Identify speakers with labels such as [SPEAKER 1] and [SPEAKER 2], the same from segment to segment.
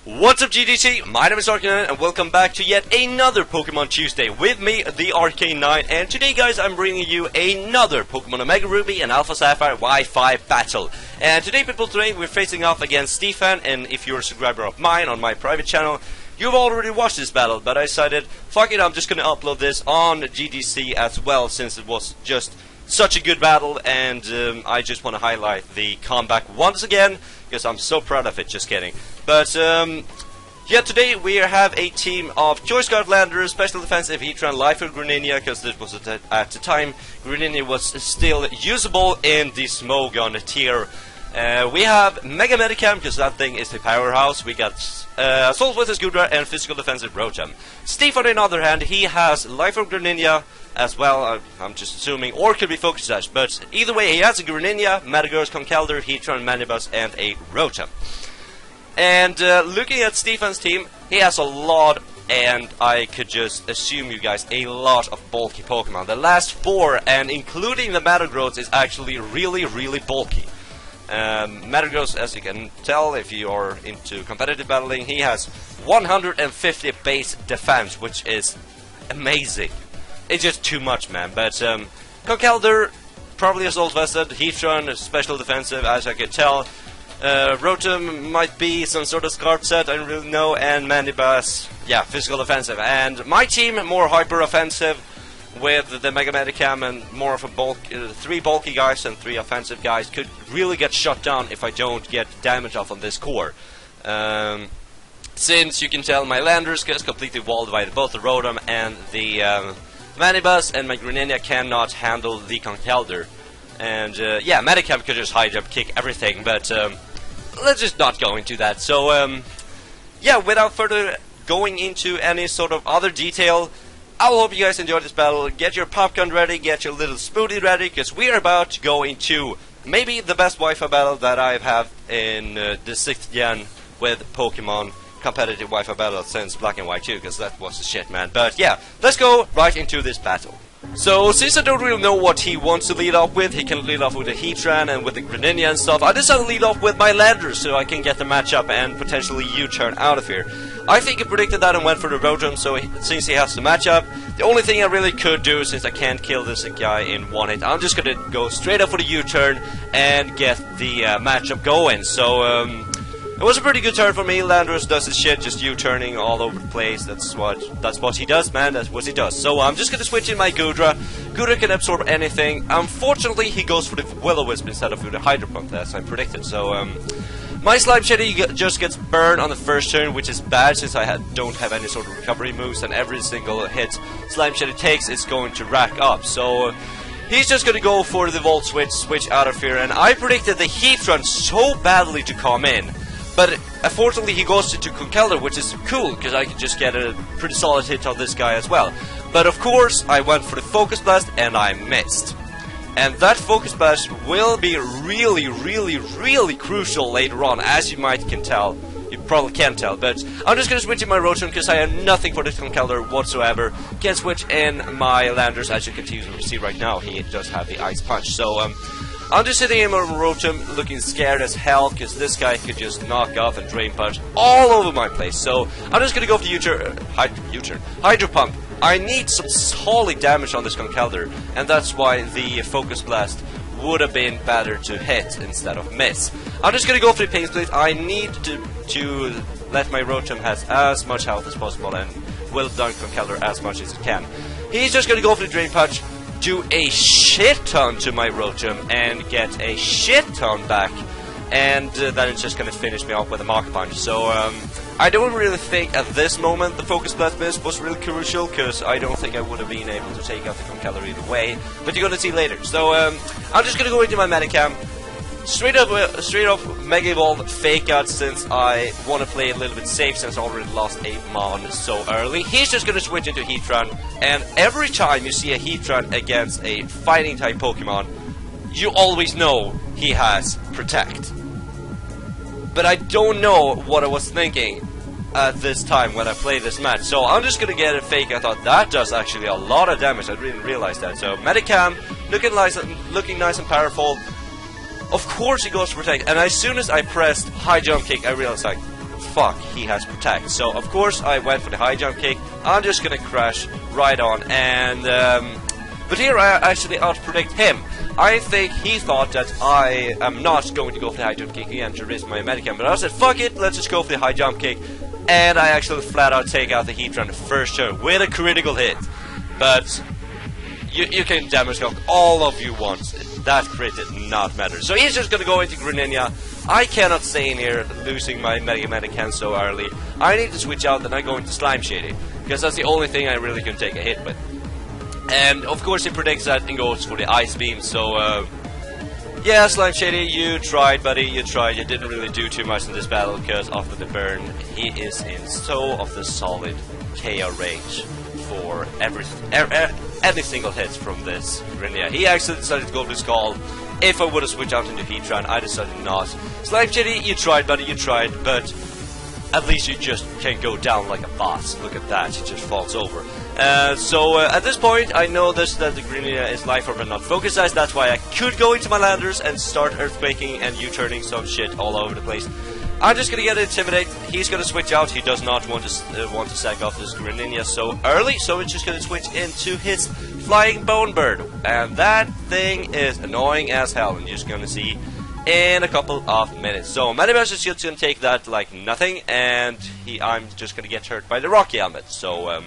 [SPEAKER 1] What's up GDT, my name is Arcane and welcome back to yet another Pokemon Tuesday with me, the Arcane9, and today guys I'm bringing you another Pokemon Omega Ruby and Alpha Sapphire Wi-Fi battle. And today we're facing off against Stefan, and if you're a subscriber of mine on my private channel, you've already watched this battle, but I decided, fuck it, I'm just gonna upload this on GDC as well since it was just such a good battle, and I just want to highlight the comeback once again because I'm so proud of it, just kidding. But yeah, today we have a team of Choice Guard Landers, Special Defensive Heatran, Lifer Greninja, because this was at the time Greninja was still usable in the Smogon tier. We have Mega Medicam, because that thing is the powerhouse. We got Assault with his Gudra and Physical Defensive Rotom. Steve, on the other hand, he has Lifer Greninja as well, I'm just assuming, or could be Focus Sash, but either way he has a Greninja, Metagross, Conkeldurr, Heatran, Manibus, and a Rotom. And looking at Stefan's team, he has a lot, and I could just assume you guys, a lot of bulky Pokemon. The last four, and including the Metagross, is actually really bulky. Metagross, as you can tell if you are into competitive battling, he has 150 base defense, which is amazing. It's just too much, man. But Conkeldurr, probably Assault Vested, Heatran, Special Defensive, as I could tell. Rotom might be some sort of Scarf set, I don't really know, and Manibus, yeah, Physical Defensive. And my team, more Hyper Offensive, with the Mega Medicam and more of a bulk, 3 bulky guys and 3 offensive guys, could really get shut down if I don't get damage off on this core. Since you can tell my Landers gets completely walled by both the Rotom and the Manibus, and my Greninja cannot handle the Conkeldurr. And yeah, Medicam could just high jump kick everything, but let's just not go into that. So yeah, without further going into any sort of other detail, I hope you guys enjoyed this battle. Get your popcorn ready, get your little smoothie ready, because we are about to go into maybe the best Wi-Fi battle that I've had in the 6th gen with Pokemon competitive Wi-Fi battle since Black and White 2, because that was the shit, man. But yeah, let's go right into this battle. So, since I don't really know what he wants to lead off with, he can lead off with the Heatran and with the Greninja and stuff, I decided to lead off with my Landers so I can get the matchup and potentially U-turn out of here. I think he predicted that and went for the Rotom, so since he has the matchup, the only thing I really could do, since I can't kill this guy in one hit, I'm just gonna go straight up for the U-turn and get the matchup going. So, it was a pretty good turn for me. Landers does his shit, just U-turning all over the place. That's what he does, man. That's what he does. So I'm just gonna switch in my Gudra. Gudra can absorb anything. Unfortunately, he goes for the Will-O-Wisp instead of the Hydro Pump, as I predicted. So my Slime Shady just gets burned on the first turn, which is bad since I don't have any sort of recovery moves, and every single hit Slime Shady takes is going to rack up. So he's just gonna go for the Volt switch out of here, and I predicted the Heatran so badly to come in. But unfortunately he goes into Conkeldurr, which is cool, because I can just get a pretty solid hit on this guy as well. But of course, I went for the Focus Blast, and I missed. And that Focus Blast will be really crucial later on, as you might can tell. You probably can't tell, but I'm just gonna switch in my Rotom, because I have nothing for this Conkeldurr whatsoever. Can't switch in my Landers, as you can see right now, he does have the Ice Punch. So, I'm just sitting in my Rotom looking scared as hell, because this guy could just knock off and Drain Punch all over my place. So I'm just gonna go for the Hydro Pump. I need some solid damage on this Conkeldurr, and that's why the Focus Blast would have been better to hit instead of miss. I'm just gonna go for the Pain Split. I need to let my Rotom has as much health as possible and will dunk Conkeldurr as much as it can. He's just gonna go for the Drain Punch, do a shit ton to my Rotom and get a shit ton back, and then it's just gonna finish me off with a Mach Punch. So I don't really think at this moment the Focus Blast miss was really crucial, because I don't think I would have been able to take out the Conkeldurr either way, but you're gonna see later. So I'm just gonna go into my Medicam. Straight up Mega Evolve Fake Out, since I want to play a little bit safe since I already lost a Mon so early. He's just going to switch into Heatran, and every time you see a Heatran against a fighting type Pokemon, you always know he has Protect. But I don't know what I was thinking at this time when I played this match, so I'm just going to get a Fake. I thought that does actually a lot of damage. I didn't realize that. So Medicam looking nice and powerful. Of course he goes to Protect, and as soon as I pressed High Jump Kick, I realized, like, fuck, he has protect. So of course I went for the high jump kick. I'm just gonna crash right on, and but here I actually outpredict him. I think he thought that I am not going to go for the high jump kick again to risk my medicam, but I said fuck it, let's just go for the high jump kick, and I actually flat out take out the heat run the first turn with a critical hit. But you can damage calc all of you want. That crit did not matter. So he's just gonna go into Greninja. I cannot stay in here losing my Mega Medicam so early. I need to switch out and I go into Slime Shady, because that's the only thing I really can take a hit with. And of course he predicts that and goes for the Ice Beam, so yeah, Slime Shady, you tried, buddy, you tried. You didn't really do too much in this battle, because after the burn, he is in so of the solid KO range for any single hit from this Greninja. He actually decided to go for the Skull. If I would have switched out into Heatran, I decided not. Slime Shady, you tried, buddy, you tried, but at least you just can go down like a boss. Look at that, he just falls over. So at this point, I noticed that the Greninja is life orb and not focus size. That's why I could go into my landers and start earthquaking and U-turning some shit all over the place. I'm just gonna get Intimidate. He's gonna switch out. He does not want to sack off this Greninja so early, so it's just gonna switch into his Flying Bone Bird, and that thing is annoying as hell. And you're just gonna see in a couple of minutes. So Manibus is just gonna take that like nothing, and I'm just gonna get hurt by the Rocky Helmet. So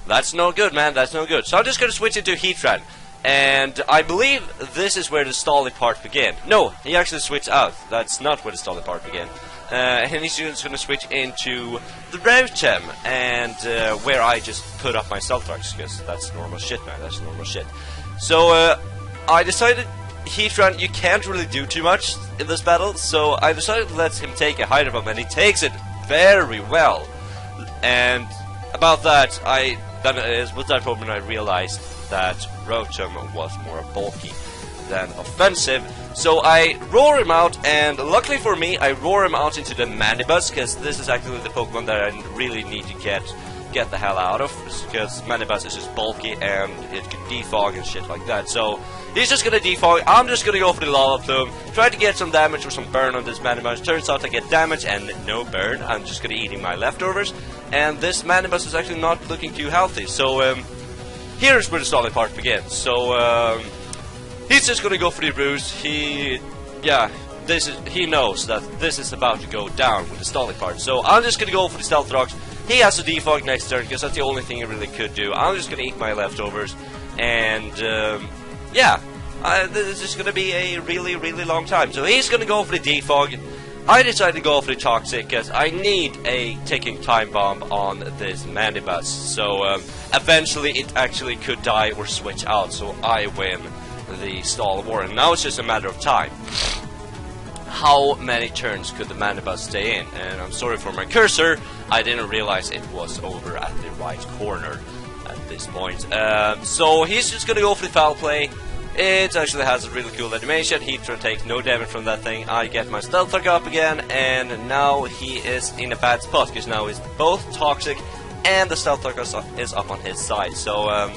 [SPEAKER 1] that's no good, man. That's no good. So I'm just gonna switch into Heatran. And I believe this is where the stalling part began. No, he actually switched out. That's not where the stalling part began. And he's just going to switch into the Rotom, and where I just put up my Stealth Rocks, because that's normal shit, man. That's normal shit. So I decided, Heatran, you can't really do too much in this battle, so I decided to let him take a Hydro Pump, and he takes it very well. And about that, with that moment I realized that Rotom was more bulky than offensive, so I roar him out, and luckily for me I roar him out into the Manibus, because this is actually the Pokemon that I really need to get the hell out of, because Manibus is just bulky and it can defog and shit like that. So he's just gonna defog. I'm just gonna go for the Lava Plume, try to get some damage or some burn on this Manibus. Turns out I get damage and no burn. I'm just gonna eating my leftovers, and this Manibus is actually not looking too healthy. So here's where the stalling part begins. So he's just gonna go for the ruse. He knows that this is about to go down with the stalling part. So I'm just gonna go for the Stealth Rocks. He has to defog next turn, because that's the only thing he really could do. I'm just gonna eat my leftovers, and this is gonna be a really, really long time. So he's gonna go for the defog. I decided to go for the Toxic, because I need a ticking time bomb on this Manibus. So eventually it actually could die or switch out, so I win the Stall War. And now it's just a matter of time. How many turns could the Manibus stay in? And I'm sorry for my cursor, I didn't realize it was over at the right corner at this point. So he's just gonna go for the Foul Play. It actually has a really cool animation. Heatran takes no damage from that thing. I get my Stealth Rock up again, and now he is in a bad spot, because now he's both Toxic and the Stealth Rock is up on his side. So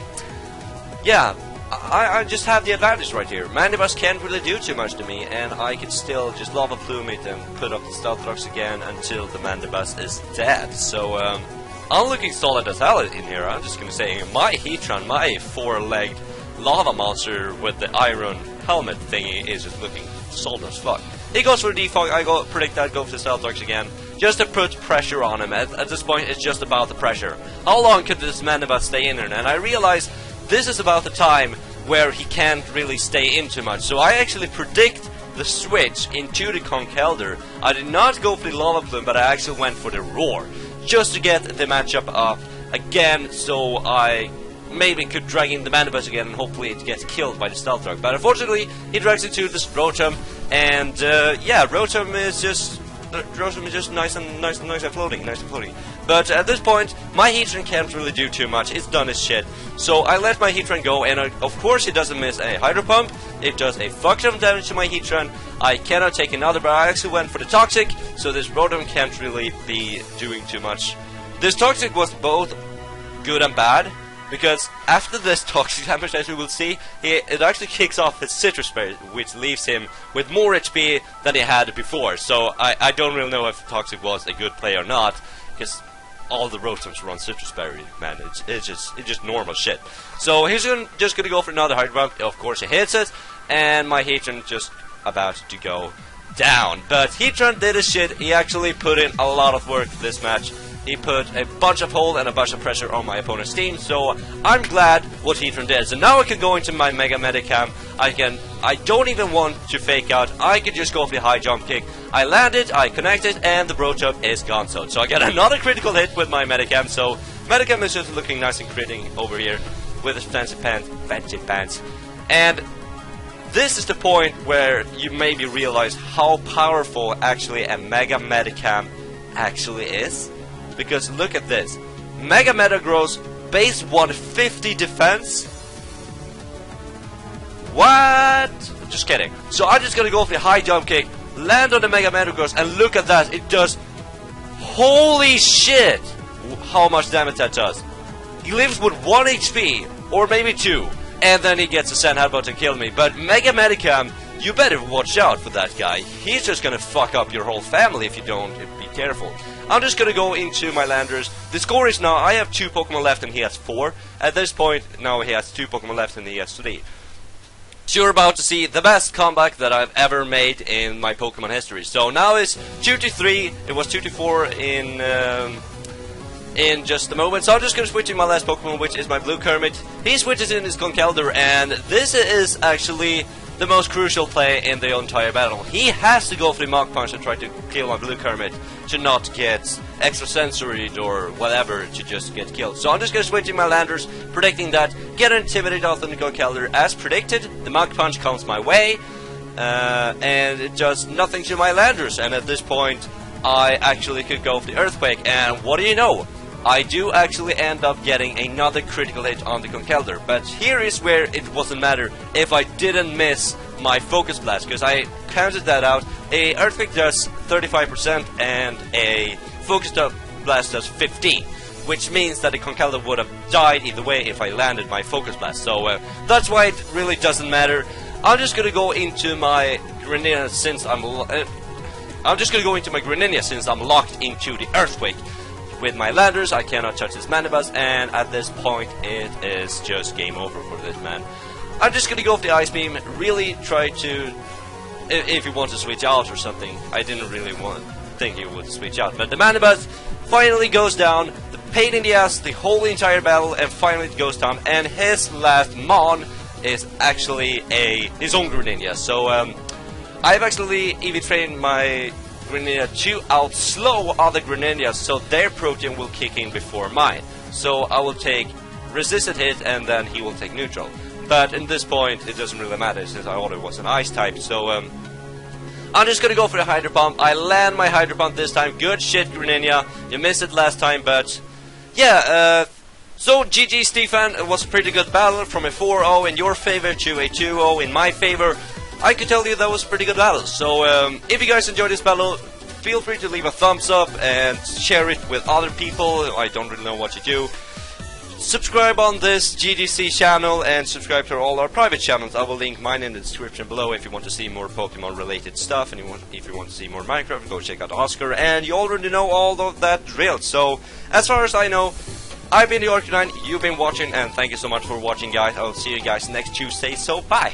[SPEAKER 1] yeah, I just have the advantage right here. Manibus can't really do too much to me, and I can still just Lava Plume it and put up the Stealth Rocks again until the Manibus is dead. So I'm looking solid as hell in here. I'm just gonna say, my Heatran, my four-legged lava monster with the iron helmet thingy, is just looking solid as fuck. He goes for the defog. I predict that, go for the Stealth Rocks again, just to put pressure on him. At this point, it's just about the pressure. How long could this Manibus stay in there? And I realize this is about the time where he can't really stay in too much. So I actually predict the switch into the Conkeldurr. I did not go for the Lava Plume, but I actually went for the Roar, just to get the matchup up again, so I maybe could drag in the Manibus again, and hopefully it gets killed by the Stealth Rock. But unfortunately, he drags it to this Rotom, and yeah, Rotom is just nice and floating, But at this point, my Heatran can't really do too much. It's done its shit. So I let my Heatran go, and of course it doesn't miss a Hydro Pump. It does a fuck ton of damage to my Heatran. I cannot take another, but I actually went for the Toxic, so this Rotom can't really be doing too much. This Toxic was both good and bad, because after this toxic damage, as we will see, it actually kicks off his citrus berry, which leaves him with more HP than he had before. So I don't really know if toxic was a good play or not, because all the Rotoms run citrus berry, man. It's just normal shit. So he's just gonna go for another Hydro Pump. Of course he hits it, and my Heatran just about to go down. But Heatran did his shit. He actually put in a lot of work for this match. He put a bunch of hold and a bunch of pressure on my opponent's team, so I'm glad what Heatran did. So now I can go into my Mega Medicam. I don't even want to fake out. I could just go for the high jump kick. I landed, I connected, and the Brochop is gone. So I get another critical hit with my Medicam. So Medicam is just looking nice and critting over here with his fancy pants. And this is the point where you maybe realize how powerful actually a Mega Medicam actually is. Because look at this. Mega Metagross, base 150 defense. What? Just kidding. So I'm just gonna go for the high jump kick, land on the Mega Metagross, and look at that. It does. Holy shit! How much damage that does. He lives with 1 HP, or maybe 2, and then he gets a Sand Headbutt and kill me. But Mega Medicam, you better watch out for that guy. He's just gonna fuck up your whole family if you don't be careful. I'm just gonna go into my Landers. The score is now, I have 2 Pokemon left and he has 4. At this point, now he has 2 Pokemon left and he has 3. So you're about to see the best comeback that I've ever made in my Pokemon history. So now it's 2-3, it was 2-4 in just a moment. So I'm just gonna switch in my last Pokemon, which is my Blue Kermit. He switches in his Conkeldurr, and this is actually the most crucial play in the entire battle. He has to go for the Mach Punch and try to kill my Blue Kermit to not get extrasensory or whatever to just get killed. So I'm just gonna switch in my Landers, predicting that, get intimidated off the Conkeldurr as predicted. The Mach Punch comes my way, and it does nothing to my Landers. And at this point, I actually could go for the Earthquake. And what do you know? I do actually end up getting another critical hit on the Conkeldurr, but here is where it wasn't matter if I didn't miss my Focus Blast, because I counted that out. A Earthquake does 35% and a Focus Blast does 15, which means that the Conkeldurr would have died either way if I landed my Focus Blast. So that's why it really doesn't matter. I'm just gonna go into my Greninja since I'm locked into the Earthquake. With my Landers, I cannot touch his Manibus, and at this point, it is just game over for this man. I'm just gonna go for the Ice Beam, really try to, if he wants to switch out or something. I didn't really think he would switch out, but the Manibus finally goes down, the pain in the ass, the whole entire battle, and finally it goes down, and his last Mon is actually his own Greninja. So, I've actually EV trained my Greninja to outslow other Greninjas, so their protein will kick in before mine. So I will take resisted hit and then he will take neutral. But in this point it doesn't really matter since I already was an ice type. So I'm just gonna go for the Hydro Pump. I land my Hydro Pump this time. Good shit, Greninja. You missed it last time, but yeah, so GG Stefan, it was a pretty good battle, from a 4-0 in your favor to a 2-0 in my favor. I could tell you that was a pretty good battle. So if you guys enjoyed this battle, feel free to leave a thumbs up and share it with other people. I don't really know what to do. Subscribe on this GDC channel and subscribe to all our private channels. I will link mine in the description below if you want to see more Pokemon related stuff, and if you want to see more Minecraft, go check out Oscar. And you already know all of that drill. So as far as I know, I've been the Arcanine, you've been watching, and thank you so much for watching, guys. I will see you guys next Tuesday, so bye!